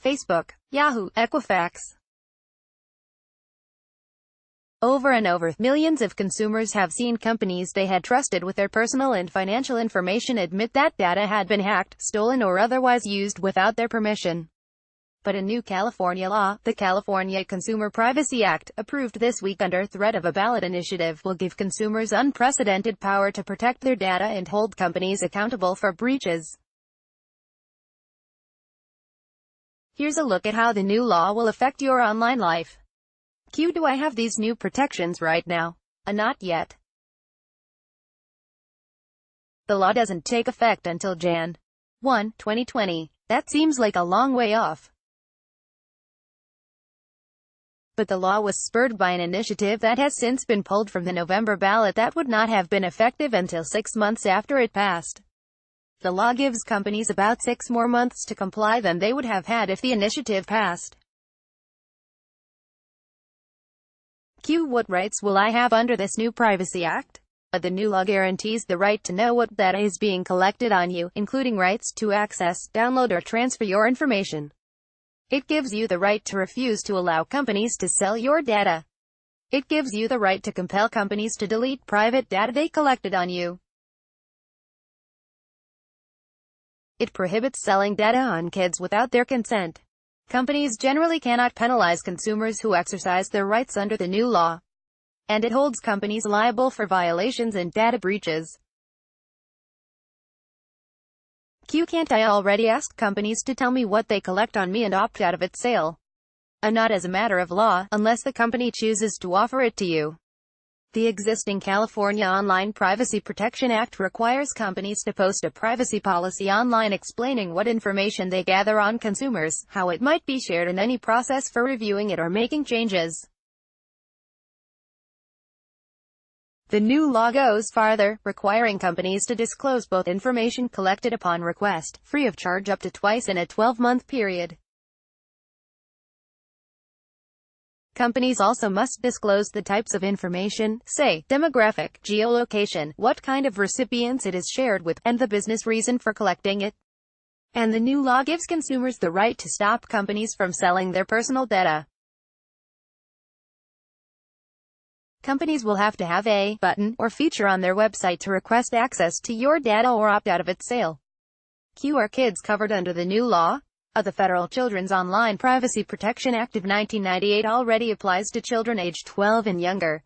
Facebook, Yahoo, Equifax. Over and over, millions of consumers have seen companies they had trusted with their personal and financial information admit that data had been hacked, stolen or otherwise used without their permission. But a new California law, the California Consumer Privacy Act, approved this week under threat of a ballot initiative, will give consumers unprecedented power to protect their data and hold companies accountable for breaches. Here's a look at how the new law will affect your online life. Q. Do I have these new protections right now? Not yet. The law doesn't take effect until Jan. 1, 2020. That seems like a long way off. But the law was spurred by an initiative that has since been pulled from the November ballot that would not have been effective until 6 months after it passed. The law gives companies about 6 more months to comply than they would have had if the initiative passed. Q. What rights will I have under this new Privacy Act? The new law guarantees the right to know what data is being collected on you, including rights to access, download or transfer your information. It gives you the right to refuse to allow companies to sell your data. It gives you the right to compel companies to delete private data they collected on you. It prohibits selling data on kids without their consent. Companies generally cannot penalize consumers who exercise their rights under the new law. And it holds companies liable for violations and data breaches. Q. Can't I already ask companies to tell me what they collect on me and opt out of its sale? Not as a matter of law, unless the company chooses to offer it to you. The existing California Online Privacy Protection Act requires companies to post a privacy policy online explaining what information they gather on consumers, how it might be shared and any process for reviewing it or making changes. The new law goes farther, requiring companies to disclose both information collected upon request, free of charge up to twice in a 12-month period. Companies also must disclose the types of information, say, demographic, geolocation, what kind of recipients it is shared with, and the business reason for collecting it. And the new law gives consumers the right to stop companies from selling their personal data. Companies will have to have a button or feature on their website to request access to your data or opt out of its sale. Q. Are kids covered under the new law? The Federal Children's Online Privacy Protection Act of 1998 already applies to children aged 12 and younger.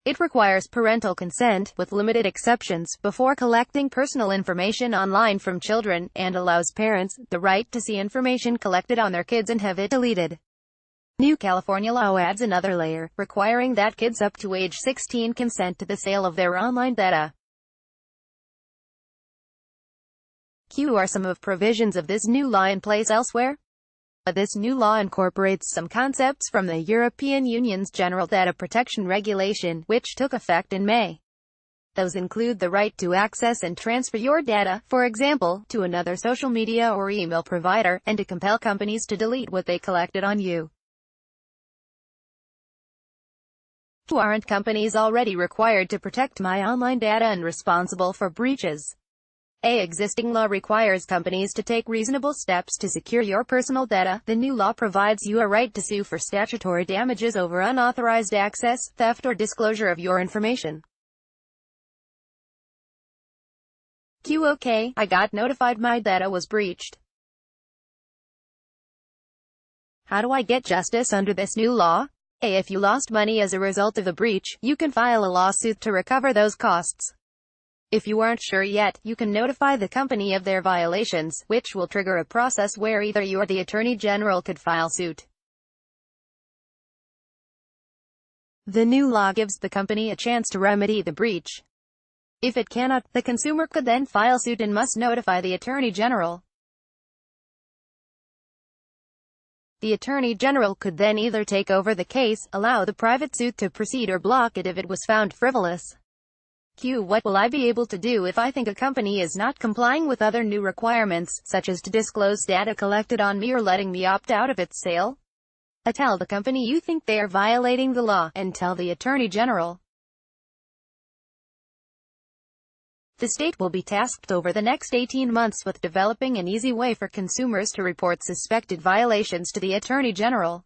It requires parental consent, with limited exceptions, before collecting personal information online from children, and allows parents the right to see information collected on their kids and have it deleted. New California law adds another layer, requiring that kids up to age 16 consent to the sale of their online data. Q. Are some of provisions of this new law in place elsewhere? This new law incorporates some concepts from the European Union's General Data Protection Regulation, which took effect in May. Those include the right to access and transfer your data, for example, to another social media or email provider, and to compel companies to delete what they collected on you. Aren't companies already required to protect my online data and responsible for breaches? Existing law requires companies to take reasonable steps to secure your personal data. The new law provides you a right to sue for statutory damages over unauthorized access, theft or disclosure of your information. Q. Okay, I got notified my data was breached. How do I get justice under this new law? If you lost money as a result of the breach, you can file a lawsuit to recover those costs. If you aren't sure yet, you can notify the company of their violations, which will trigger a process where either you or the Attorney General could file suit. The new law gives the company a chance to remedy the breach. If it cannot, the consumer could then file suit and must notify the Attorney General. The Attorney General could then either take over the case, allow the private suit to proceed or block it if it was found frivolous. Q. What will I be able to do if I think a company is not complying with other new requirements, such as to disclose data collected on me or letting me opt out of its sale? Tell the company you think they are violating the law, and tell the Attorney General. The state will be tasked over the next 18 months with developing an easy way for consumers to report suspected violations to the Attorney General.